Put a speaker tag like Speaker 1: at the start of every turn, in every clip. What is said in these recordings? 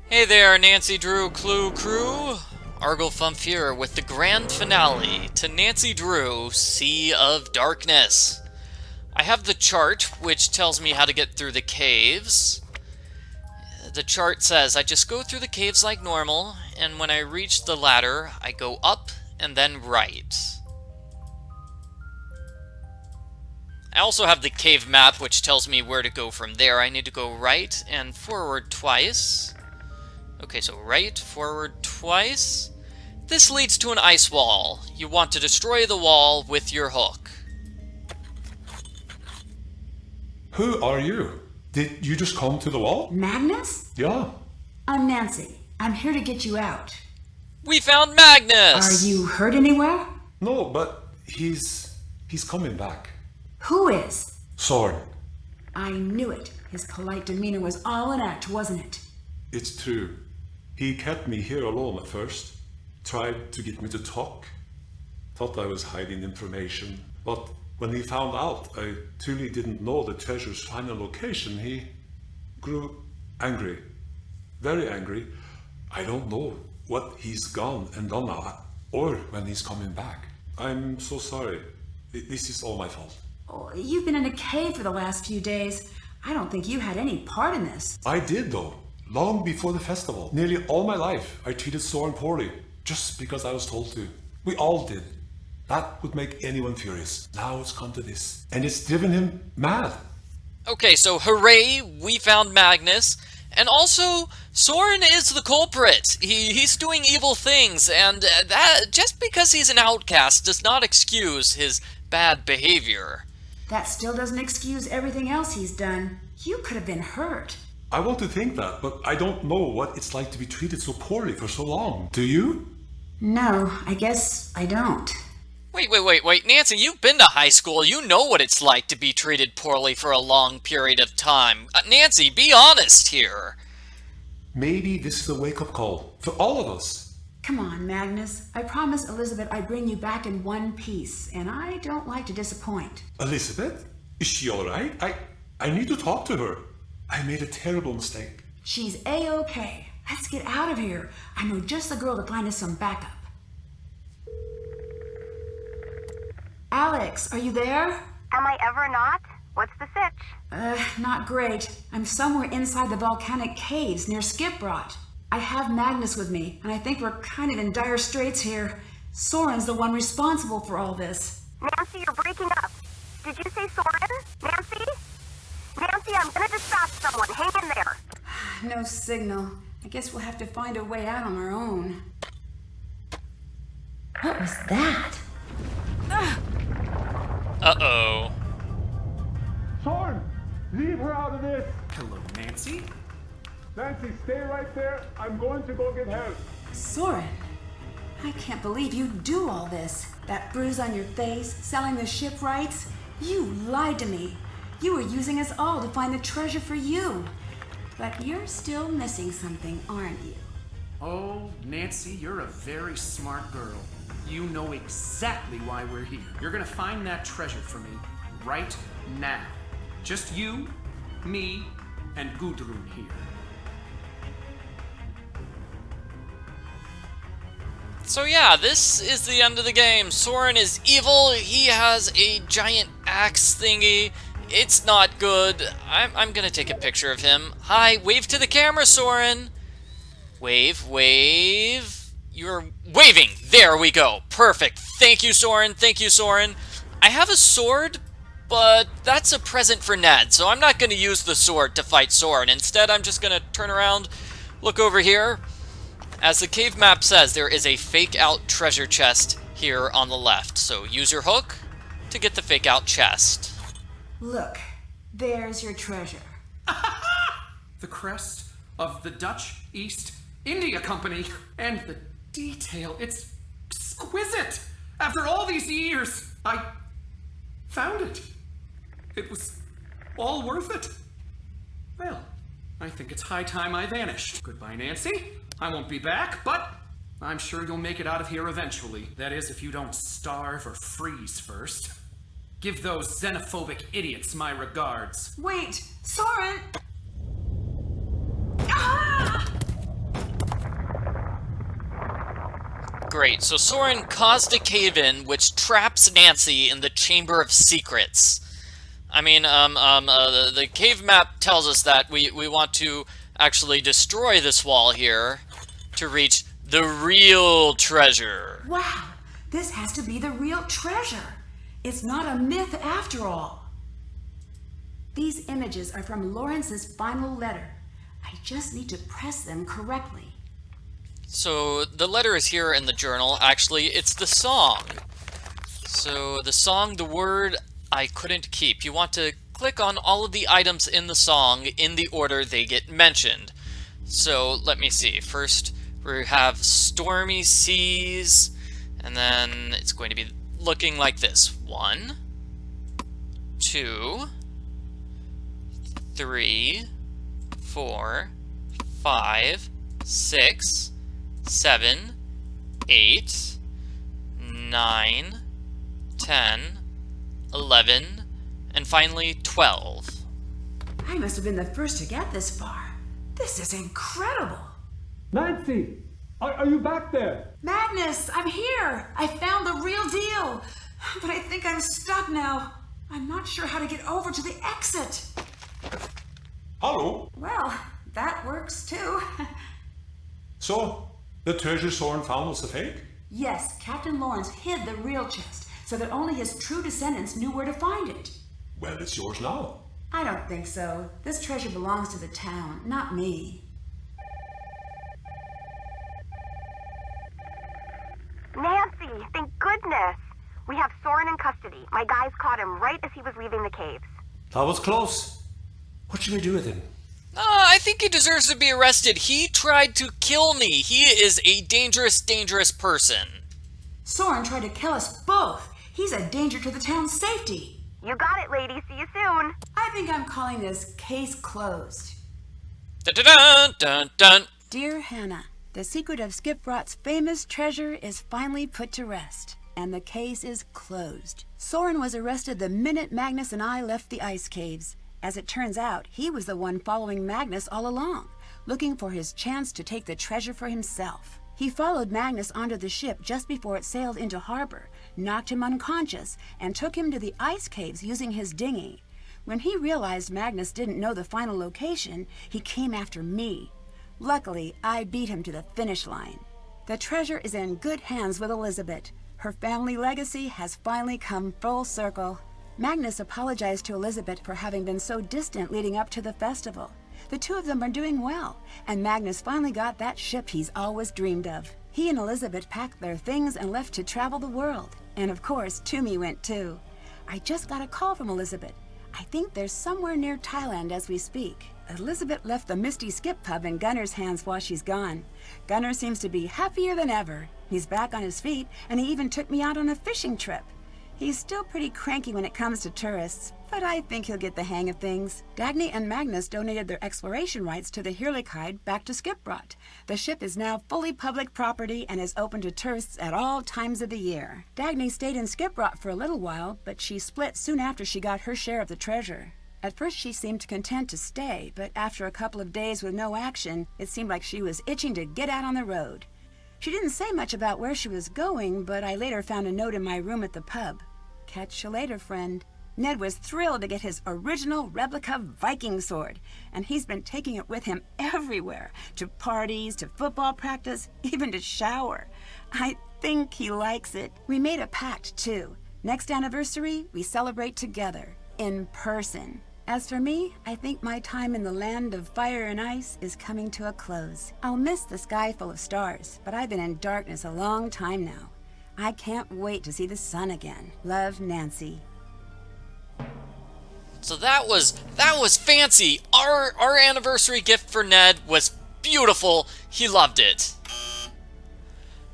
Speaker 1: Hey there, Nancy Drew Clue Crew! Arglefumph here with the grand finale to Nancy Drew Sea of Darkness. I have the chart, which tells me how to get through the caves. The chart says I just go through the caves like normal, and when I reach the ladder, I go up and then right. I also have the cave map, which tells me where to go from there. I need to go right and forward twice. Okay, so right, forward twice. This leads to an ice wall. You want to destroy the wall with your hook.
Speaker 2: Who are you? Did you just come to the wall?
Speaker 3: Magnus?
Speaker 2: Yeah.
Speaker 3: I'm Nancy. I'm here to get you out.
Speaker 1: We found Magnus!
Speaker 3: Are you hurt anywhere?
Speaker 2: No, but he's coming back.
Speaker 3: Who is?
Speaker 2: Saurin.
Speaker 3: I knew it. His polite demeanor was all an act, wasn't it?
Speaker 2: It's true. He kept me here alone at first. Tried to get me to talk. Thought I was hiding information. But when he found out I truly didn't know the treasure's final location, he grew angry. Very angry. I don't know what he's gone and done now, or when he's coming back. I'm so sorry. This is all my fault.
Speaker 3: Oh, you've been in a cave for the last few days. I don't think you had any part in this.
Speaker 2: I did, though. Long before the festival. Nearly all my life, I treated Saurin poorly, just because I was told to. We all did. That would make anyone furious. Now it's come to this. And it's driven him mad.
Speaker 1: Okay, so hooray, we found Magnus. And also, Saurin is the culprit. He's doing evil things, and that just because he's an outcast does not excuse his bad behavior.
Speaker 3: That still doesn't excuse everything else he's done. You could have been hurt.
Speaker 2: I want to think that, but I don't know what it's like to be treated so poorly for so long. Do you?
Speaker 3: No, I guess I don't.
Speaker 1: Wait, Nancy, you've been to high school. You know what it's like to be treated poorly for a long period of time. Nancy, be honest here.
Speaker 2: Maybe this is a wake-up call for all of us.
Speaker 3: Come on, Magnus. I promised Elizabeth I'd bring you back in one piece, and I don't like to disappoint.
Speaker 2: Elizabeth? Is she alright? I need to talk to her. I made a terrible mistake.
Speaker 3: She's A-okay. Let's get out of here. I know just the girl to find us some backup. Alex, are you there?
Speaker 4: Am I ever not? What's the sitch?
Speaker 3: Not great. I'm somewhere inside the volcanic caves near Skiprot. I have Magnus with me, and I think we're kind of in dire straits here. Saurin's the one responsible for all this.
Speaker 4: Nancy, you're breaking up. Did you say Saurin? Nancy? Nancy, I'm gonna dispatch someone. Hang in there.
Speaker 3: No signal. I guess we'll have to find a way out on our own. What was that?
Speaker 1: Uh-oh.
Speaker 2: Saurin! Leave her out of this!
Speaker 5: Hello, Nancy.
Speaker 2: Nancy, stay right there. I'm going to go get help.
Speaker 3: Saurin, I can't believe you do all this. That bruise on your face, selling the shipwrights. You lied to me. You were using us all to find the treasure for you. But you're still missing something, aren't you?
Speaker 5: Oh, Nancy, you're a very smart girl. You know exactly why we're here. You're gonna find that treasure for me right now. Just you, me, and Gudrun here.
Speaker 1: So yeah, this is the end of the game. Saurin is evil. He has a giant axe thingy. It's not good. I'm gonna take a picture of him. Hi, wave to the camera, Saurin. Wave. You're waving. There we go. Perfect. Thank you, Saurin. Thank you, Saurin. I have a sword, but that's a present for Ned, so I'm not gonna use the sword to fight Saurin. Instead, I'm just gonna turn around, look over here. As the cave map says, there is a fake-out treasure chest here on the left, so use your hook to get the fake-out chest.
Speaker 3: Look, there's your treasure.
Speaker 5: The crest of the Dutch East India Company. And the detail, it's exquisite. After all these years, I found it. It was all worth it. Well, I think it's high time I vanished. Goodbye, Nancy. I won't be back, but I'm sure you'll make it out of here eventually. That is, if you don't starve or freeze first. Give those xenophobic idiots my regards.
Speaker 3: Wait, Saurin! Ah!
Speaker 1: Great, so Saurin caused a cave-in which traps Nancy in the Chamber of Secrets. I mean, the cave map tells us that we want to actually destroy this wall here to reach the real treasure.
Speaker 3: Wow, this has to be the real treasure. It's not a myth after all. These images are from Lawrence's final letter. I just need to press them correctly.
Speaker 1: So the letter is here in the journal. Actually, it's the song. So the song, the word I couldn't keep. You want to click on all of the items in the song in the order they get mentioned. So let me see. First, we have stormy seas, and then it's going to be looking like this. 1, 2, 3, 4, 5, 6, 7, 8, 9, 10, 11, and finally 12.
Speaker 3: I must have been the first to get this far. This is incredible.
Speaker 6: Nancy, are you back there?
Speaker 3: Magnus, I'm here. I found the real deal. But I think I'm stuck now. I'm not sure how to get over to the exit.
Speaker 2: Hello.
Speaker 3: Well, that works too.
Speaker 2: So, the treasure Saurin found was a fake?
Speaker 3: Yes, Captain Lawrence hid the real chest so that only his true descendants knew where to find it.
Speaker 2: Well, it's yours now.
Speaker 3: I don't think so. This treasure belongs to the town, not me.
Speaker 4: Nancy, thank goodness. We have Saurin in custody. My guys caught him right as he was leaving the caves.
Speaker 2: That was close. What should we do with him?
Speaker 1: I think he deserves to be arrested. He tried to kill me. He is a dangerous, dangerous person.
Speaker 3: Saurin tried to kill us both. He's a danger to the town's safety.
Speaker 4: You got it, lady. See you soon.
Speaker 3: I think I'm calling this case closed.
Speaker 1: Dun dun dun dun dun.
Speaker 3: Dear Hannah, the secret of Skiprot's famous treasure is finally put to rest, and the case is closed. Saurin was arrested the minute Magnus and I left the ice caves. As it turns out, he was the one following Magnus all along, looking for his chance to take the treasure for himself. He followed Magnus onto the ship just before it sailed into harbor, knocked him unconscious, and took him to the ice caves using his dinghy. When he realized Magnus didn't know the final location, he came after me. Luckily, I beat him to the finish line. The treasure is in good hands with Elizabeth. Her family legacy has finally come full circle. Magnus apologized to Elizabeth for having been so distant leading up to the festival. The two of them are doing well, and Magnus finally got that ship he's always dreamed of. He and Elizabeth packed their things and left to travel the world. And of course, Toomey went too. I just got a call from Elizabeth. I think they're somewhere near Thailand as we speak. Elizabeth left the Misty Skip pub in Gunner's hands while she's gone. Gunner seems to be happier than ever. He's back on his feet, and he even took me out on a fishing trip. He's still pretty cranky when it comes to tourists, but I think he'll get the hang of things. Dagny and Magnus donated their exploration rights to the Hirlikide back to Skiprot. The ship is now fully public property and is open to tourists at all times of the year. Dagny stayed in Skiprot for a little while, but she split soon after she got her share of the treasure. At first she seemed content to stay, but after a couple of days with no action, it seemed like she was itching to get out on the road. She didn't say much about where she was going, but I later found a note in my room at the pub. Catch you later, friend. Ned was thrilled to get his original replica Viking sword, and he's been taking it with him everywhere, to parties, to football practice, even to shower. I think he likes it. We made a pact, too. Next anniversary, we celebrate together, in person. As for me, I think my time in the land of fire and ice is coming to a close. I'll miss the sky full of stars, but I've been in darkness a long time now. I can't wait to see the sun again. Love, Nancy.
Speaker 1: So that was fancy. Our anniversary gift for Ned was beautiful. He loved it.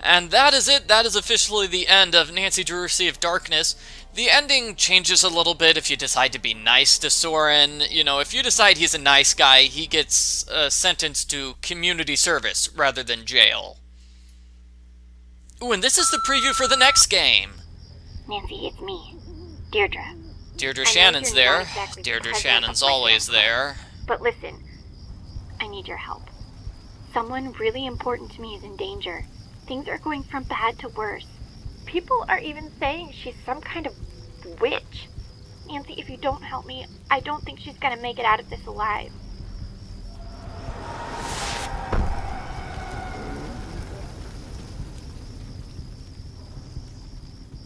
Speaker 1: And that is it. That is officially the end of Nancy Drew Sea of Darkness. The ending changes a little bit if you decide to be nice to Saurin. You know, if you decide he's a nice guy, he gets sentenced to community service rather than jail. Ooh, and this is the preview for the next game.
Speaker 7: Nancy, it's me, Deirdre.
Speaker 1: Deirdre Shannon's there. Deirdre Shannon's always there.
Speaker 7: But listen, I need your help. Someone really important to me is in danger. things are going from bad to worse. People are even saying she's some kind of witch. Nancy, if you don't help me, I don't think she's gonna make it out of this alive.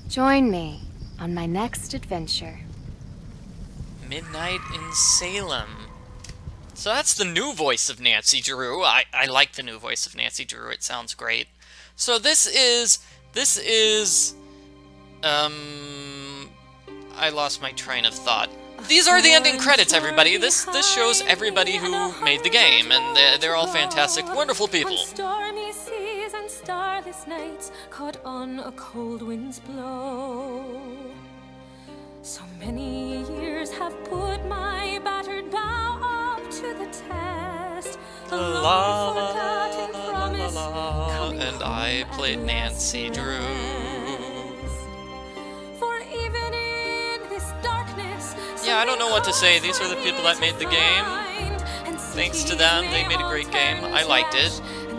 Speaker 8: Join me on my next adventure.
Speaker 1: Midnight in Salem. So that's the new voice of Nancy Drew. I like the new voice of Nancy Drew. It sounds great. So this is, I lost my train of thought. These are the ending credits, everybody. This shows everybody who made the game, and they're all fantastic, wonderful people.
Speaker 9: Stormy seas and starless nights, caught on a cold wind's blow. So many years have put my battered bow up to the test. A long-forgotten promise coming
Speaker 1: And I played Nancy Drew.
Speaker 9: For even in this darkness,
Speaker 1: Yeah, I don't know what to say. These are the people that made the game. Thanks to them, they made a great game. I liked it. I'm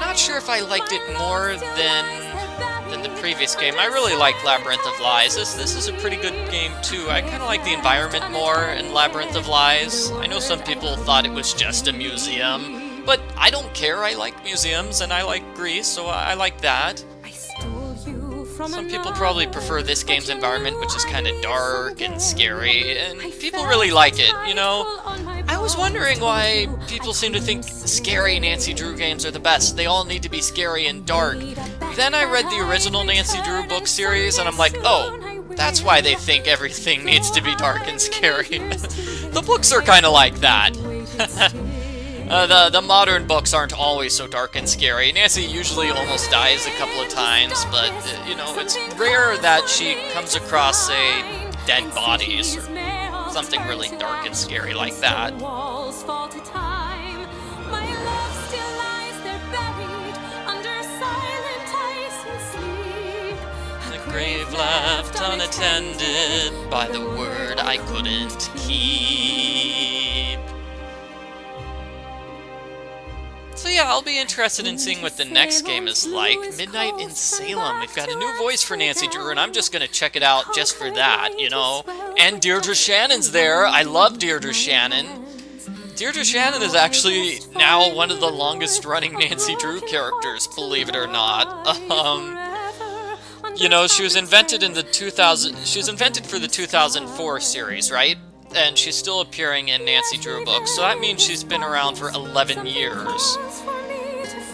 Speaker 1: not sure if I liked it more than the previous game. I really liked Labyrinth of Lies. This is a pretty good game too. I kind of like the environment more in Labyrinth of Lies. I know some people thought it was just a museum, but I don't care. I like museums and I like Greece, so I like that. Some people probably prefer this game's environment, which is kind of dark and scary, and people really like it, you know? I was wondering why people seem to think scary Nancy Drew games are the best. They all need to be scary and dark. Then I read the original Nancy Drew book series, and I'm like, oh, that's why they think everything needs to be dark and scary. The books are kind of like that. The modern books aren't always so dark and scary. Nancy usually almost dies a couple of times, but, you know, it's rare that she comes across, say, dead bodies or something really dark and scary like that. The grave left unattended by the word I couldn't keep. So yeah, I'll be interested in seeing what the next game is like. Midnight in Salem. We've got a new voice for Nancy Drew, and I'm just gonna check it out just for that, you know? And Deirdre Shannon's there. I love Deirdre Shannon. Deirdre Shannon is actually now one of the longest running Nancy Drew characters, believe it or not. You know, she was invented for the 2004 series, right? And she's still appearing in Nancy Drew books, so that means she's been around for 11 years.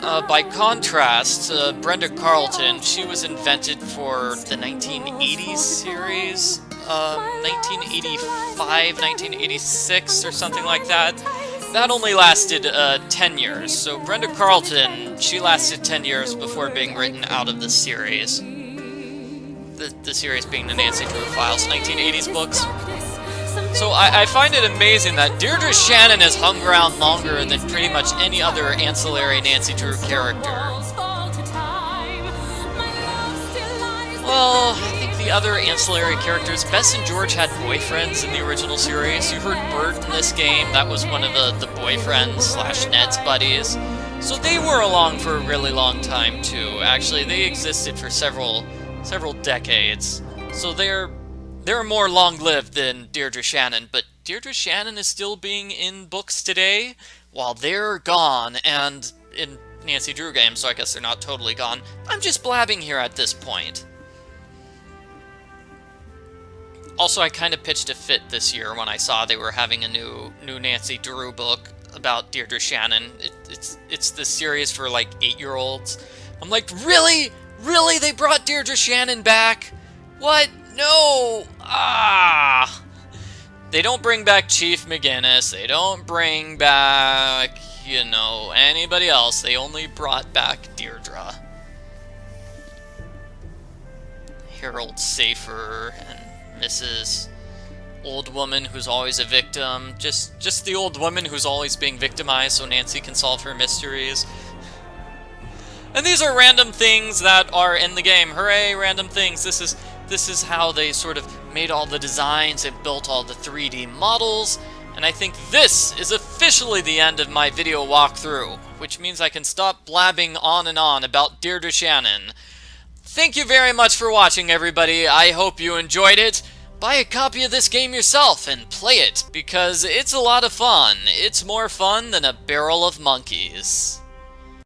Speaker 1: By contrast, Brenda Carlton, she was invented for the 1980s series, 1985, 1986, or something like that. That only lasted 10 years, so Brenda Carlton, she lasted 10 years before being written out of the series. The series being the Nancy Drew Files 1980s books. So I find it amazing that Deirdre Shannon has hung around longer than pretty much any other ancillary Nancy Drew character. Well, I think the other ancillary characters, Bess and George had boyfriends in the original series. You heard Bert in this game, that was one of the boyfriends / Ned's buddies. So they were along for a really long time too. Actually, they existed for several decades. So they're more long-lived than Deirdre Shannon, but Deirdre Shannon is still being in books today, while they're gone, and in Nancy Drew games, so I guess they're not totally gone. I'm just blabbing here at this point. Also, I kind of pitched a fit this year when I saw they were having a new Nancy Drew book about Deirdre Shannon. It's the series for, like, 8-year-olds. I'm like, really? Really? They brought Deirdre Shannon back? What? No! They don't bring back Chief McGinnis. They don't bring back, you know, anybody else. They only brought back Deirdre. Harold Safer and Mrs. Old Woman who's always a victim. Just the old woman who's always being victimized so Nancy can solve her mysteries. And these are random things that are in the game. Hooray, random things. This is how they sort of made all the designs and built all the 3D models. And I think this is officially the end of my video walkthrough, which means I can stop blabbing on and on about Deirdre Shannon. Thank you very much for watching, everybody. I hope you enjoyed it. Buy a copy of this game yourself and play it, because it's a lot of fun. It's more fun than a barrel of monkeys.